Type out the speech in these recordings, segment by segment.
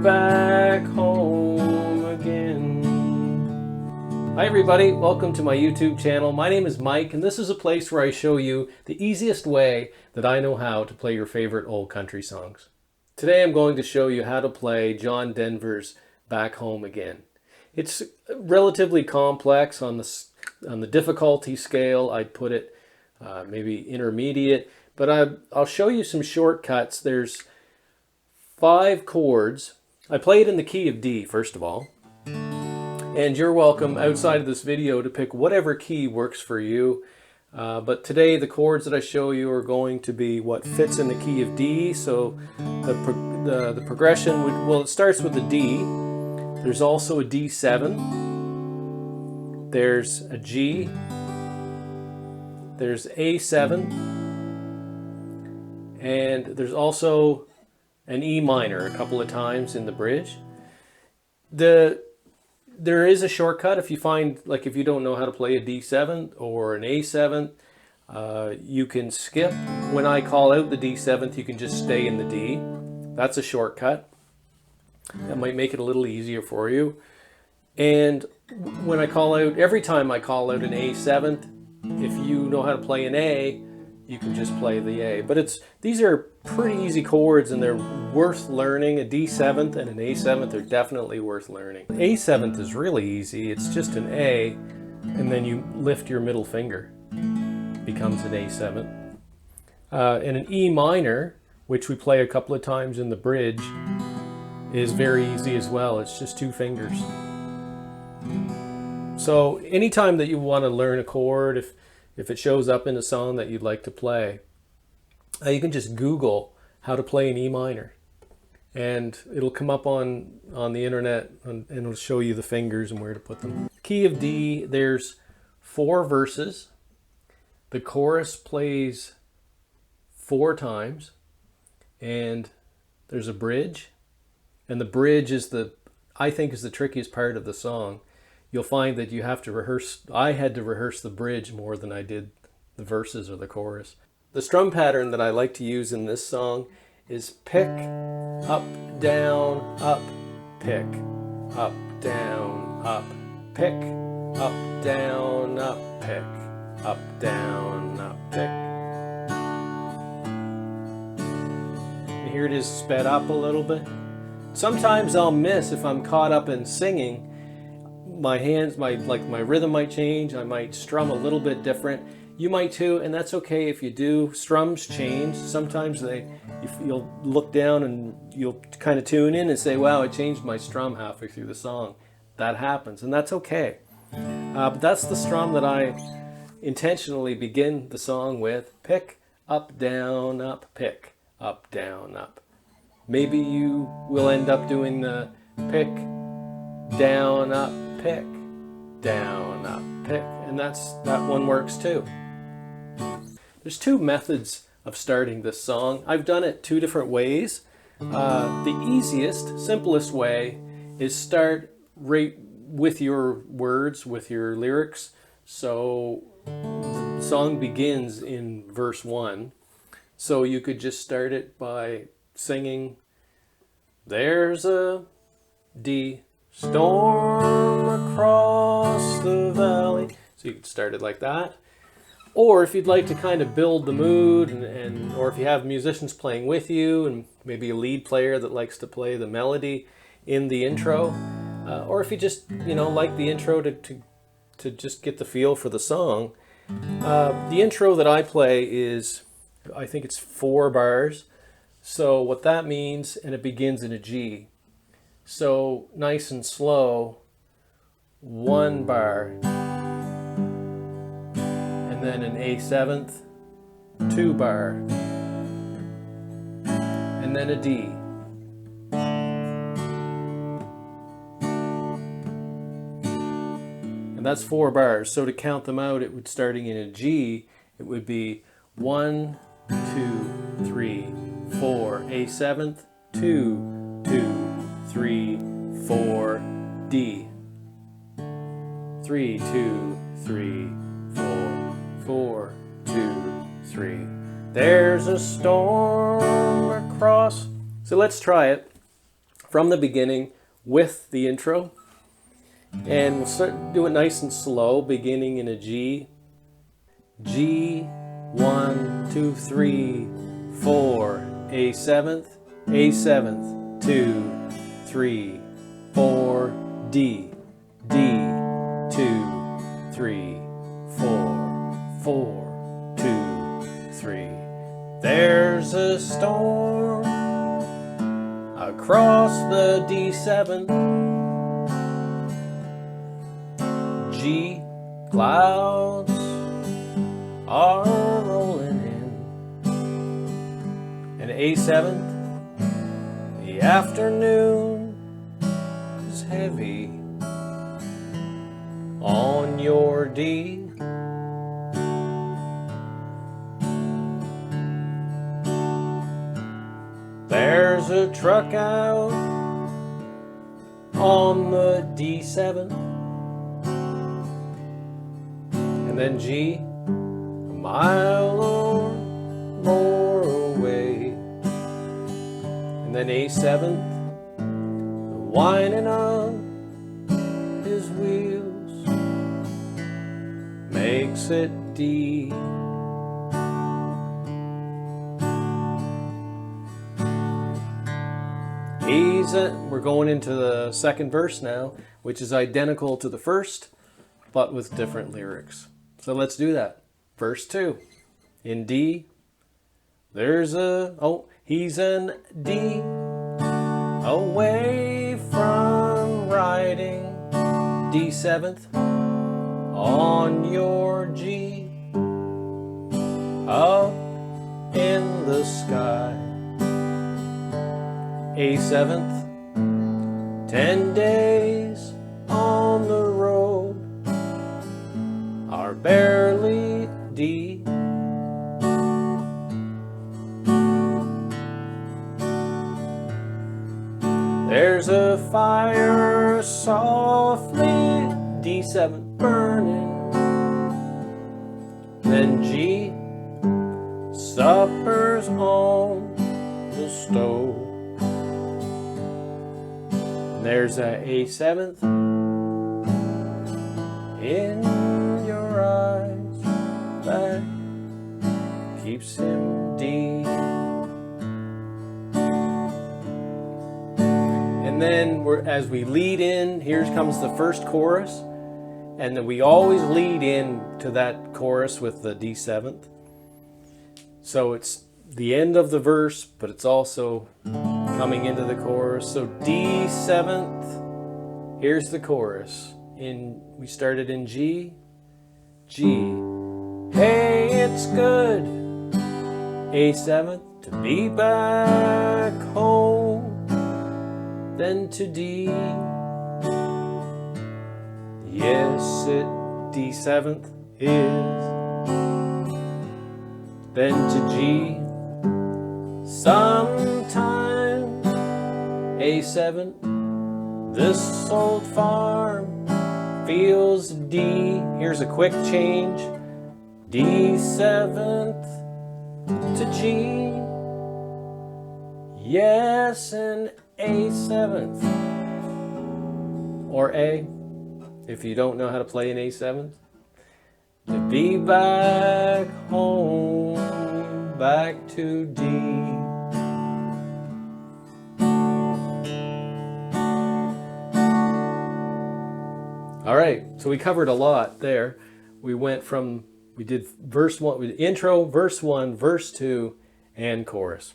back home again. Hi everybody, welcome to my YouTube channel. My name is Mike and this is a place where I show you the easiest way that I know how to play your favorite old country songs. Today I'm going to show you how to play John Denver's Back Home Again. It's relatively complex on the difficulty scale. I'd put it maybe intermediate, but I'll show you some shortcuts. There's 5 chords. I play it in the key of D, first of all. And you're welcome outside of this video to pick whatever key works for you. But today the chords that I show you are going to be what fits in the key of D. So the progression would, well, it starts with a D. There's also a D7. There's a G. There's A7. And there's also an E minor a couple of times in the bridge. There is a shortcut if you find, like if you don't know how to play a D7 or an A7, you can skip. When I call out the D7th, you can just stay in the D. That's a shortcut. That might make it a little easier for you. And when I call out, every time I call out an A7th, if you know how to play an A, you can just play the A. But these are pretty easy chords and they're worth learning. A D7th and an A7th are definitely worth learning. A7th is really easy. It's just an A and then you lift your middle finger. Becomes an A7. And an E minor, which we play a couple of times in the bridge, is very easy as well. It's just 2 fingers. So anytime that you want to learn a chord, if it shows up in a song that you'd like to play, you can just Google how to play an E minor. And it'll come up on the internet and it'll show you the fingers and where to put them. Key of D, there's 4 verses. The chorus plays 4 times. And there's a bridge. And the bridge is I think is the trickiest part of the song. You'll find that you have to rehearse. I had to rehearse the bridge more than I did the verses or the chorus. The strum pattern that I like to use in this song is pick, up, down, up, pick, up, down, up, pick, up, down, up, pick, up, down, up, pick. And here it is sped up a little bit. Sometimes I'll miss if I'm caught up in singing. My hands, my rhythm might change. I might strum a little bit different. You might too, and that's okay if you do. Strums change. Sometimes you'll look down and you'll kind of tune in and say, wow, I changed my strum halfway through the song. That happens, and that's okay. But that's the strum that I intentionally begin the song with. Pick, up, down, up, pick, up, down, up. Maybe you will end up doing the pick, down, up, pick, down, up, pick, and that one works too. There's 2 methods of starting this song. I've done it 2 different ways. The easiest, simplest way is start right with your words, with your lyrics. So the song begins in verse 1. So you could just start it by singing, there's a D storm across the valley. So you could start it like that. Or if you'd like to kind of build the mood, or if you have musicians playing with you and maybe a lead player that likes to play the melody in the intro, or if you just like the intro to just get the feel for the song. The intro that I play is, I think it's 4 bars. So what that means, and it begins in a G. So nice and slow, 1 bar, and then an A7th, 2 bar, and then a D. And that's 4 bars. So to count them out, it would, starting in a G, it would be 1, 2, 3, 4, A7th, 2, 2, 3, 4, D. 3, 2, 3, 4, 4, 2, 3. There's a storm across. So let's try it. from the beginning with the intro. And we'll start do it nice and slow, beginning in a G. G, 1, 2, 3, 4, A seventh, 2, 3, 4, D, 2, 3, 4, 4, 2, 3. There's a storm across the D7. G, clouds are rolling in. And A7, the afternoon is heavy on your D. There's a truck out on the D7. And then G, a mile or more away. And then A7, whining on his wheels, makes it D. We're going into the second verse now, which is identical to the first, but with different lyrics. So let's do that. Verse 2. In D, he's in D, away from riding D7th on your G, up in the sky. A7th, 10 days on the road are barely D. There's a fire softly, D7 burning. Then G, supper's on the stove. There's a A7th in your eyes that keeps him D. And then as we lead in, here comes the first chorus. And then we always lead in to that chorus with the D7th. So it's the end of the verse, but it's also coming into the chorus. So D7th, here's the chorus. We started in G, G. Hey, it's good, A7th, to be back home. Then to D, yes, it D7th is. Then to G, sometime A7, this old farm feels D. Here's a quick change, D7th to G, yes, and A7th, or A, if you don't know how to play an A7th. To be back home, back to D. All right, so we covered a lot there. We did verse 1, intro, verse 1, verse 2, and chorus.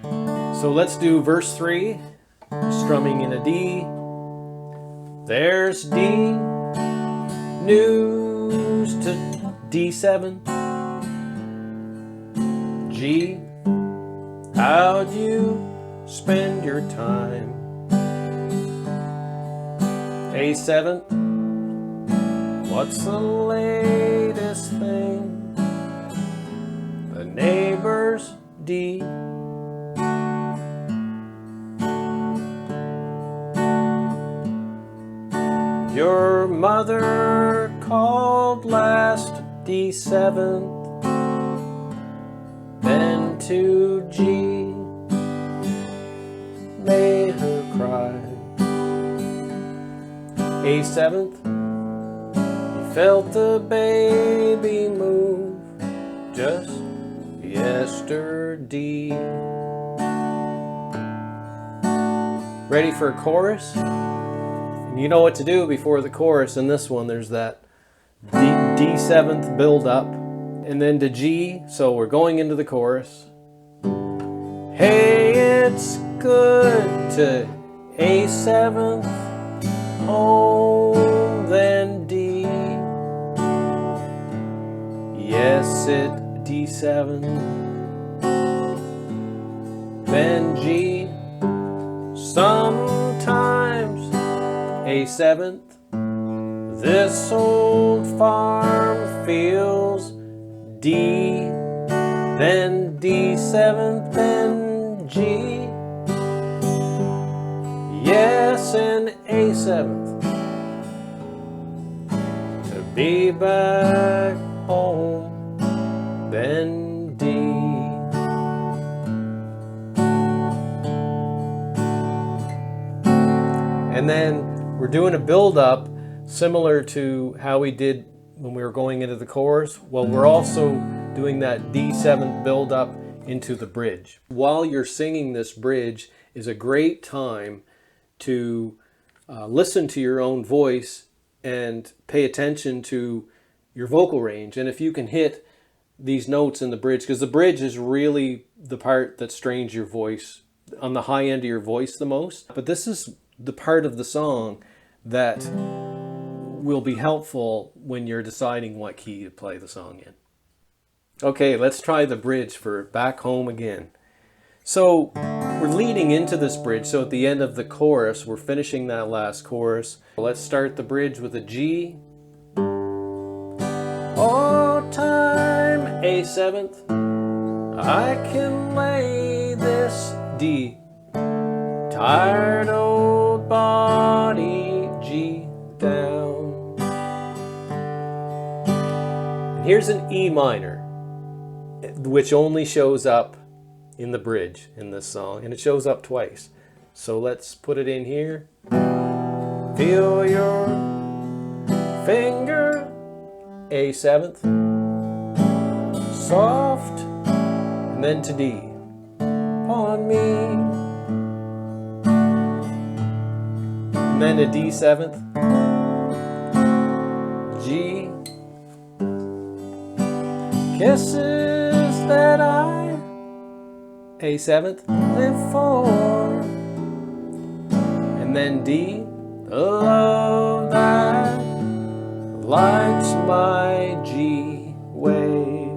So let's do verse 3, strumming in a D. There's D, news to D7. G, how'd you spend your time? A7, what's the latest thing? The neighbors, D. Your mother called last D7th, then to G, made her cry. A7th. You felt the baby move just yesterday. Ready for a chorus? And you know what to do before the chorus. In this one, there's that D7th build up, and then to G. So we're going into the chorus. Hey, it's good to A7th, home, then D. Yes, it D7, then G. Sometimes A7th. This old farm feels D, then D7th, then G. Yes, and A7th. To be back home, then D. And then we're doing a build-up similar to how we did when we were going into the chorus. Well, we're also doing that D7th build-up into the bridge. While you're singing this bridge is a great time to listen to your own voice and pay attention to your vocal range. And if you can hit these notes in the bridge, because the bridge is really the part that strains your voice on the high end of your voice the most. But this is the part of the song that will be helpful when you're deciding what key to play the song in. Okay, let's try the bridge for Back Home Again. So we're leading into this bridge, so at the end of the chorus, we're finishing that last chorus. Let's start the bridge with a G. Oh, time, A7th, I can lay this D. Tired old body, G down. And here's an E minor, which only shows up in the bridge in this song, and it shows up twice. So let's put it in here. Feel your finger, A7th, soft, and then to D. On me. And then a D7th, G. Kisses that I, A7th, live for. And then D, the love that lights my G way.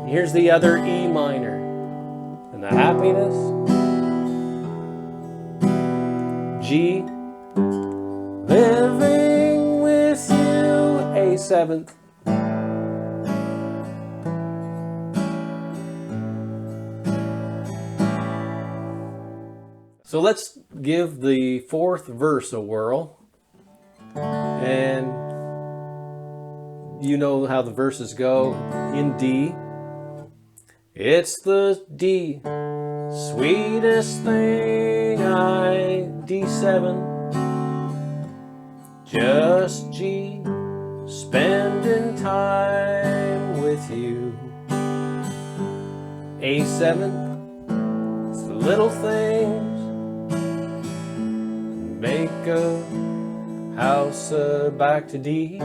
Here's the other E minor, and the happiness, G. Living with you, A7th. So let's give the fourth verse a whirl. And you know how the verses go. In D, it's the D, sweetest thing I, D7, just G, spending time with you. A7, it's the little things make a house back to D.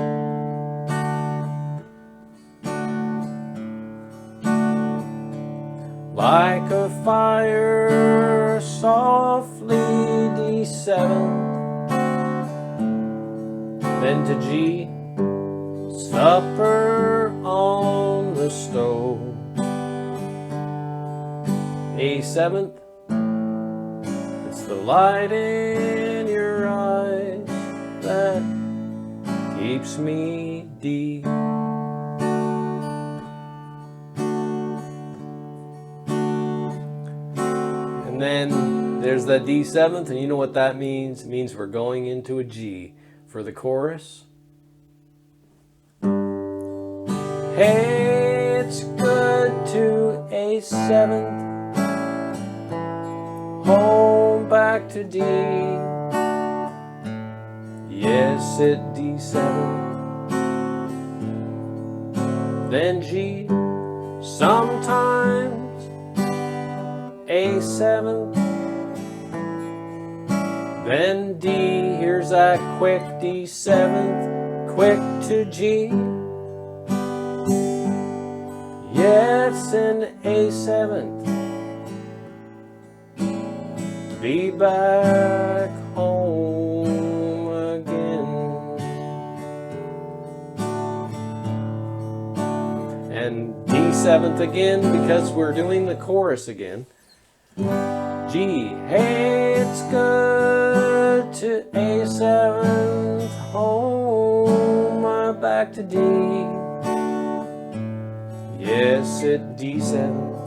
Like a fire softly, D7, then to G, supper on the stove. A7th, it's the light in your eyes that keeps me D. And then there's that D7th, and you know what that means? It means we're going into a G for the chorus. Hey, it's good to A7th, home back to D. Yes, hit D7, then G, sometimes A7, then D. Here's that quick D7, quick to G. Yes, in A7, be back home again. And D7th again, because we're doing the chorus again. G, hey, it's good to A7th, home, back to D. Yes, at D7th.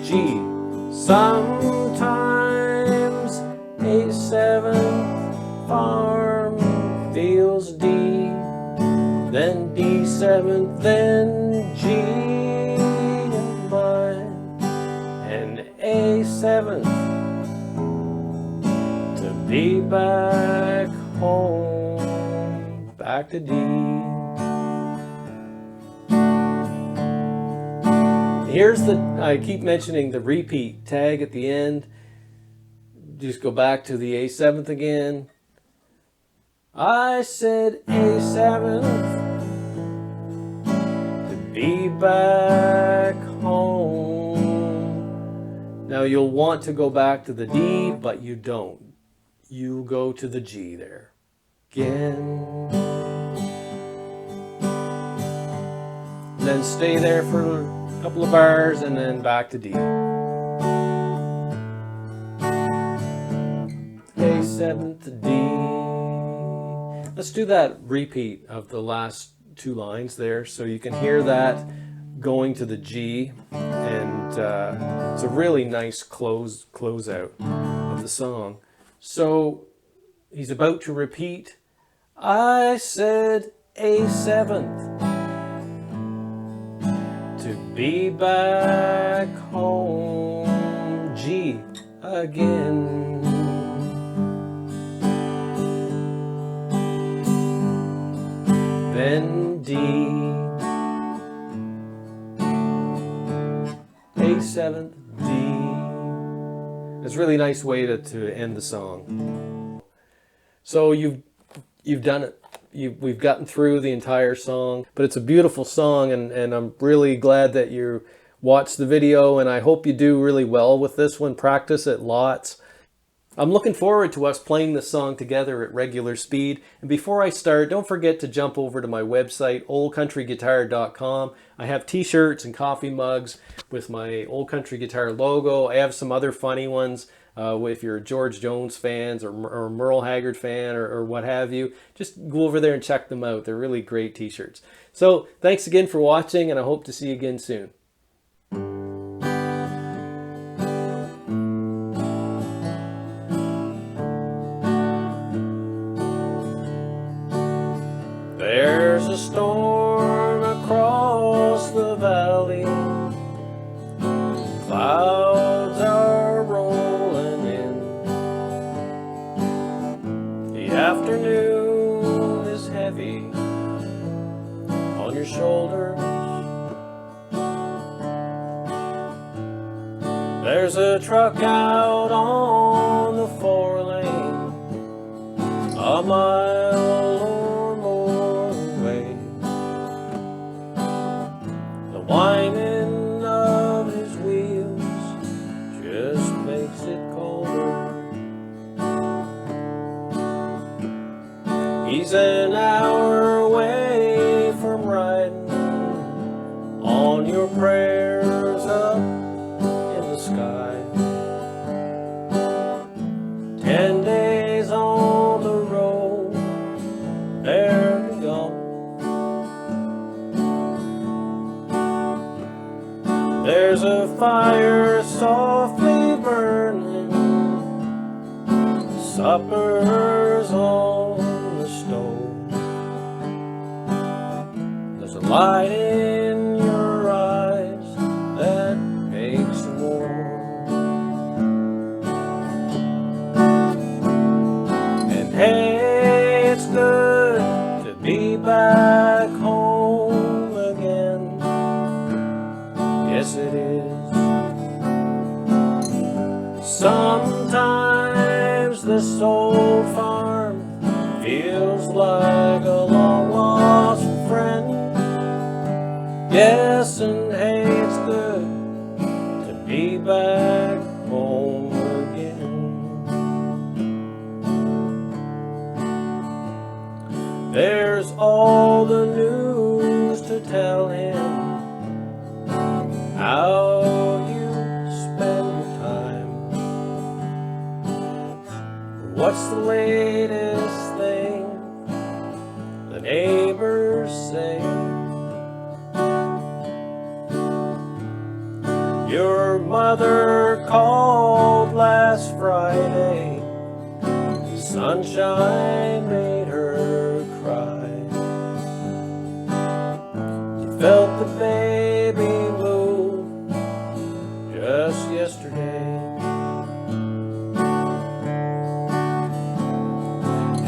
G, sometimes A7th, farm feels D, then D7th, then G and mine, and A7th, to be back home, back to D. Here's the, I keep mentioning the repeat tag at the end. Just go back to the A7th again. I said A7th, to be back home. Now you'll want to go back to the D, but you don't. You go to the G there. Again. Then stay there for a couple of bars and then back to D. A7 to D. Let's do that repeat of the last two lines there so you can hear that going to the G, and it's a really nice close out of the song. So he's about to repeat. I said A7th, to be back home, G again. Then D, A7th, D. It's a really nice way to end the song. So you've done it. We've gotten through the entire song, but it's a beautiful song, and I'm really glad that you watched the video, and I hope you do really well with this one. Practice it lots. I'm looking forward to us playing this song together at regular speed. And before I start, don't forget to jump over to my website, oldcountryguitar.com. I have t-shirts and coffee mugs with my Old Country Guitar logo. I have some other funny ones. If you're a George Jones fan or Merle Haggard fan or what have you, just go over there and check them out. They're really great t-shirts. So thanks again for watching, and I hope to see you again soon. There's a storm across the valley. Clouds are rolling in. The afternoon is heavy on your shoulders. There's a truck out on the 4-lane, a mile or more away. The whining of his wheels just makes it colder. He's an hour away from riding on your prayers up in the sky. 10 days on the road, there and gone. There's a fire softly burning, supper's on the stove. There's a light in your eyes that makes you warm. Yes, it is. Sometimes this old farm feels like a long lost friend. Yes, and hey, it's good to be back home again. There's all the news to tell him how you spend your time. What's the latest thing the neighbors say? Your mother called last Friday. Sunshine made her cry. You felt the baby move just yesterday.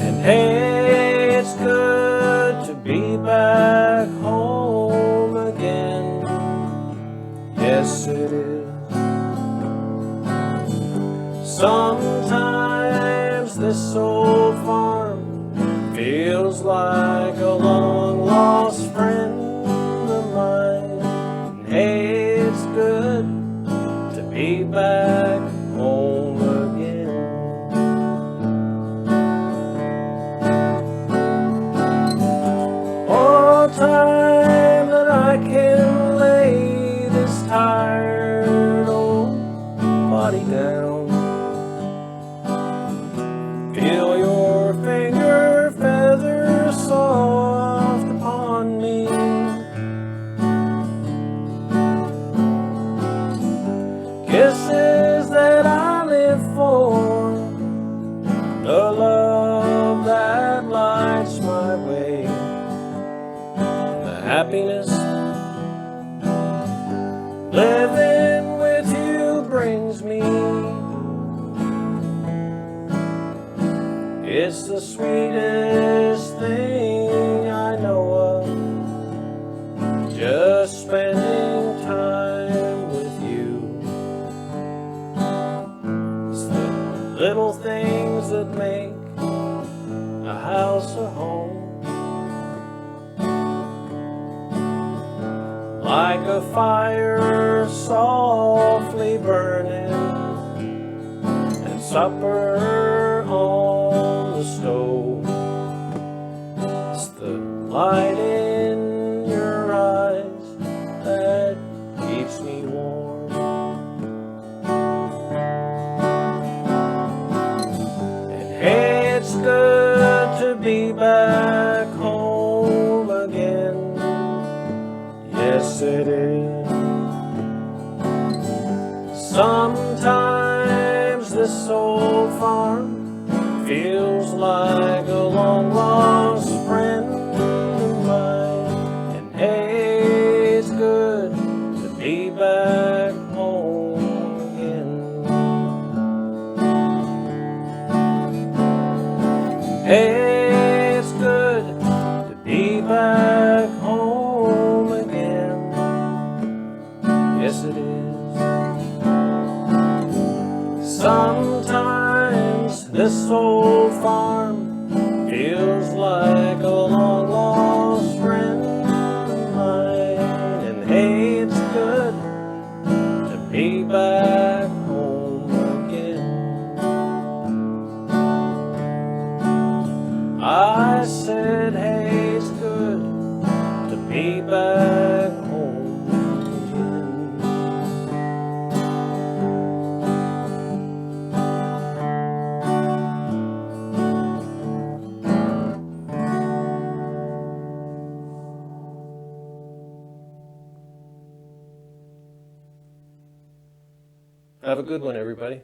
And hey, it's good to be back home again. Yes, it is. Sometimes this old farm feels like a long lost friend of mine. And hey, it's good to be back home again. All time that I can lay this tired old body down. Feel your finger feathers soft upon me. Kisses that I live for, the love that lights my way, the happiness living with you brings me. It's the sweetest thing I know of, just spending time with you. It's the little things that make a house a home, like a fire softly burning and supper on the stove. It's the light in your eyes that keeps me warm. And hey, it's good to be back home again. Yes, it is. Sometimes this old farm feels like a long lost friend of mine. And hey, it's good to be back home again. Hey, it's good to be back home again. Yes, it is. Sometimes this old farm feels like a long lost friend of mine. And hey, it's good to be back home again. I said, hey, it's good to be back home again. Have a good one, everybody.